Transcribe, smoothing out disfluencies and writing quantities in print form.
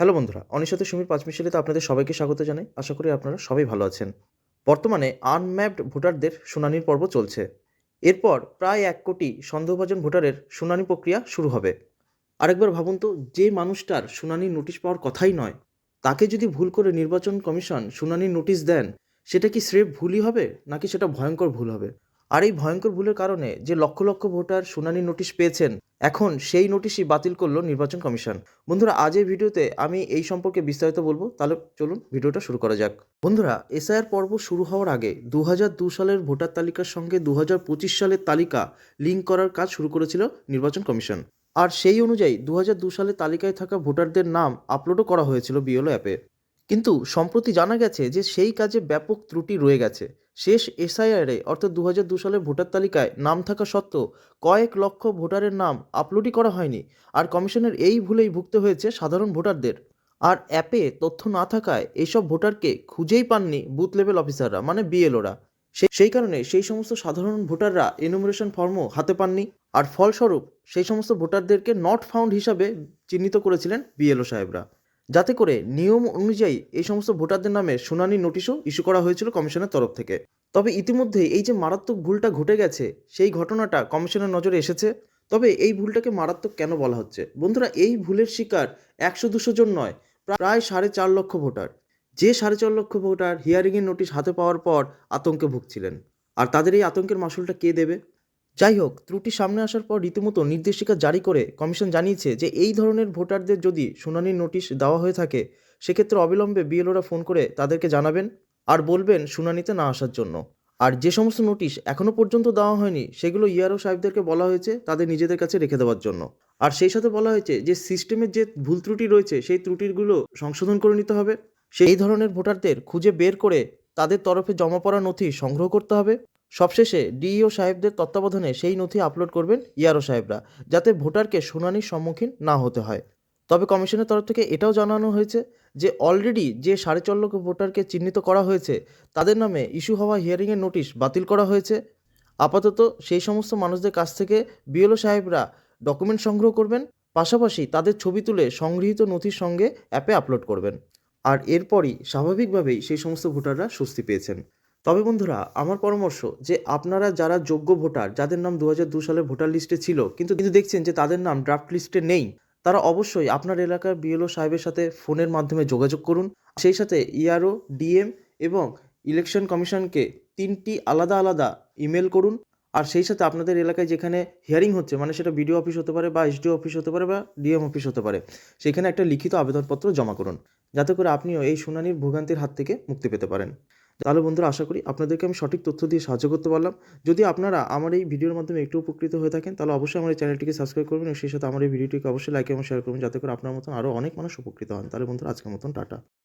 Hello বন্ধুরা, অনিশাতে সুমির ৫ মিশালিতে আপনাদের সবাইকে স্বাগত জানাই। আশা করি আপনারা সবাই ভালো আছেন। বর্তমানে আনম্যাপড ভোটারদের শুনানির পর্ব চলছে। এরপর প্রায় ১ কোটি সন্দেহভাজন ভোটারের শুনানি প্রক্রিয়া শুরু হবে। আরেকবার ভাবুন তো, যে মানুষটার শুনানির নোটিশ পাওয়ার কথাই নয়, তাকে যদি ভুল করে নির্বাচন কমিশন শুনানির নোটিশ দেন, সেটা কি স্রেফ ভুলই হবে নাকি সেটা ভয়ঙ্কর ভুল হবে? আর এই ভয়ঙ্কর ভুলের কারণে যে লক্ষ লক্ষ ভোটার শুনানির নোটিশ পেয়েছেন, এখন সেই নোটিশই বাতিল করলো নির্বাচন কমিশন। বন্ধুরা, আজ এই ভিডিওতে আমি এই সম্পর্কে বিস্তারিত বলবো। তাহলে চলুন ভিডিওটা শুরু করা যাক। বন্ধুরা, এসআইআর পর্ব শুরু হওয়ার আগে ২০০২ সালের ভোটার তালিকার সঙ্গে ২০২৫ সালের তালিকা লিঙ্ক করার কাজ শুরু করেছিল নির্বাচন কমিশন। আর সেই অনুযায়ী ২০০২ সালের তালিকায় থাকা ভোটারদের নাম আপলোডও করা হয়েছিল বিএলও অ্যাপে। কিন্তু সম্প্রতি জানা গেছে যে সেই কাজে ব্যাপক ত্রুটি রয়ে গেছে। শেষ এসআইআরে অর্থাৎ ২০০২ সালের ভোটার তালিকায় নাম থাকা সত্ত্বেও কয়েক লক্ষ ভোটারের নাম আপলোডই করা হয়নি। আর কমিশনের এই ভুলেই ভুগতে হয়েছে সাধারণ ভোটারদের। আর অ্যাপে তথ্য না থাকায় এইসব ভোটারকে খুঁজেই পাননি বুথ লেভেল অফিসাররা, মানে বিএলওরা। সেই কারণে সেই সমস্ত সাধারণ ভোটাররা এনুমারেশন ফর্মও হাতে পাননি। আর ফলস্বরূপ সেই সমস্ত ভোটারদেরকে নট ফাউন্ড হিসাবে চিহ্নিত করেছিলেন বিএলও সাহেবরা, যাতে করে নিয়ম অনুযায়ী এই সমস্ত ভোটারদের নামে শুনানি নোটিশও ইস্যু করা হয়েছিল কমিশনের তরফ থেকে। তবে ইতিমধ্যে এই যে মারাত্মক ভুলটা ঘটে গেছে, সেই ঘটনাটা কমিশনের নজরে এসেছে। তবে এই ভুলটাকে মারাত্মক কেন বলা হচ্ছে? বন্ধুরা, এই ভুলের শিকার ১০০-২০০ জন নয়, প্রায় ৪.৫ লক্ষ ভোটার। যে ৪.৫ লক্ষ ভোটার হিয়ারিংয়ের নোটিশ হাতে পাওয়ার পর আতঙ্কে ভুগছিলেন। আর তাদের এই আতঙ্কের মাসুলটা কে দেবে? যাই হোক, ত্রুটি সামনে আসার পর রীতিমতো নির্দেশিকা জারি করে কমিশন জানিয়েছে যে এই ধরনের ভোটারদের যদি শুনানির নোটিশ দেওয়া হয়ে থাকে, সেক্ষেত্রে অবিলম্বে বিএলওরা ফোন করে তাদেরকে জানাবেন আর বলবেন শুনানিতে না আসার জন্য। আর যে সমস্ত নোটিশ এখনও পর্যন্ত দেওয়া হয়নি, সেগুলো ইআরও সাহেবদেরকে বলা হয়েছে তাদের নিজেদের কাছে রেখে দেওয়ার জন্য। আর সেই সাথে বলা হয়েছে যে সিস্টেমের যে ভুল ত্রুটি রয়েছে, সেই ত্রুটিগুলো সংশোধন করে নিতে হবে। সেই ধরনের ভোটারদের খুঁজে বের করে তাদের তরফে জমা পড়া নথি সংগ্রহ করতে হবে। সবশেষে ডিইও সাহেবদের তত্ত্বাবধানে সেই নথি আপলোড করবেন ইআরও সাহেবরা, যাতে ভোটারকে শুনানির সম্মুখীন না হতে হয়। তবে কমিশনের তরফ থেকে এটাও জানানো হয়েছে যে অলরেডি যে ৪.৫ লক্ষ ভোটারকে চিহ্নিত করা হয়েছে, তাদের নামে ইস্যু হওয়া হিয়ারিংয়ের নোটিশ বাতিল করা হয়েছে। আপাতত সেই সমস্ত মানুষদের কাছ থেকে বিএলও সাহেবরা ডকুমেন্ট সংগ্রহ করবেন, পাশাপাশি তাদের ছবি তুলে সংগৃহীত নথির সঙ্গে অ্যাপে আপলোড করবেন। আর এরপরই স্বাভাবিকভাবেই সেই সমস্ত ভোটাররা স্বস্তি পেয়েছেন। তবে বন্ধুরা, আমার পরামর্শ যে আপনারা যারা যোগ্য ভোটার, যাদের নাম ২০০২ সালের ভোটার লিস্টে ছিল কিন্তু দেখছেন যে তাদের নাম ড্রাফট লিস্টে নেই, তারা অবশ্যই আপনার এলাকার বিএলও সাহেবের সাথে ফোনের মাধ্যমে যোগাযোগ করুন। সেই সাথে ইআরও, ডিএম এবং ইলেকশন কমিশনকে ৩টি আলাদা আলাদা ইমেল করুন। আর সেই সাথে আপনাদের এলাকায় যেখানে হিয়ারিং হচ্ছে, মানে সেটা বিডিও অফিস হতে পারে বা এসডিও অফিস হতে পারে বা ডিএম অফিস হতে পারে, সেখানে একটা লিখিত আবেদনপত্র জমা করুন, যাতে করে আপনিও এই শুনানির ভোগান্তির হাত থেকে মুক্তি পেতে পারেন। তাহলে বন্ধুরা, আশা করি আপনাদেরকে আমি সঠিক তথ্য দিয়ে সাহায্য করতে পারলাম। যদি আপনারা আমার এই ভিডিওর মাধ্যমে একটু উপকৃত হয়ে থাকেন, তাহলে অবশ্যই আমার এই চ্যানেলটিকে সাবস্ক্রাইব করবেন এবং সেই সাথে আমার এই ভিডিওটিকে অবশ্যই লাইক এবং শেয়ার করবেন, যাতে করে আপনার মতন আরও অনেক মানুষ উপকৃত হন। তাহলে বন্ধুরা, আজকের মতন টাটা।